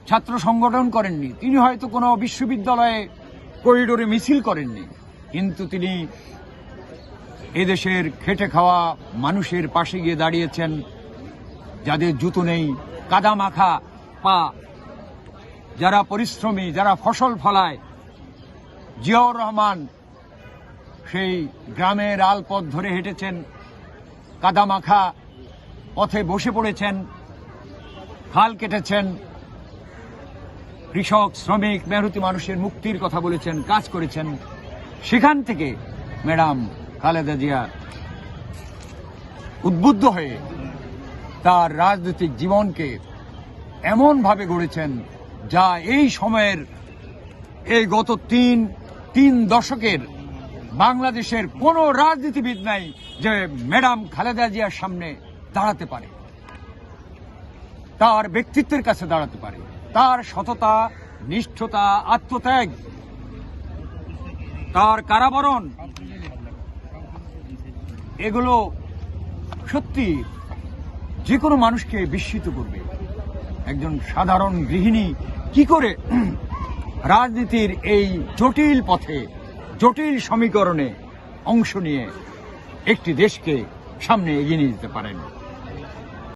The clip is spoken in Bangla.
ছাত্র সংগঠন করেননি, তিনি হয়তো কোনো বিশ্ববিদ্যালয়ে করিডোরে মিছিল করেননি, কিন্তু তিনি এদেশের খেটে খাওয়া মানুষের পাশে গিয়ে দাঁড়িয়েছেন, যাদের জুতো নেই, কাদা মাখা পা, যারা পরিশ্রমী, যারা ফসল ফলায়। জিয়াউর রহমান সেই গ্রামের আলপথ ধরে হেঁটেছেন, কাদা মাখা পথে বসে পড়েছেন, খাল কেটেছেন, কৃষক, শ্রমিক, মেহনতি মানুষের মুক্তির কথা বলেছেন, কাজ করেছেন। সেখান থেকে ম্যাডাম খালেদা জিয়া উদ্বুদ্ধ হয়ে তার রাজনৈতিক জীবনকে এমনভাবে গড়েছেন, যা এই সময়ের, এই গত তিন দশকের বাংলাদেশের কোনো রাজনীতিবিদ নাই যে ম্যাডাম খালেদা জিয়ার সামনে দাঁড়াতে পারে, তার ব্যক্তিত্বের কাছে দাঁড়াতে পারে। তার সততা, নিষ্ঠতা, আত্মত্যাগ, তার কারাবরণ, এগুলো সত্যি যে কোনো মানুষকে বিস্মিত করবে। একজন সাধারণ গৃহিণী কি করে রাজনীতির এই জটিল পথে, জটিল সমীকরণে অংশ নিয়ে একটি দেশকে সামনে এগিয়ে নিয়ে যেতে পারেন।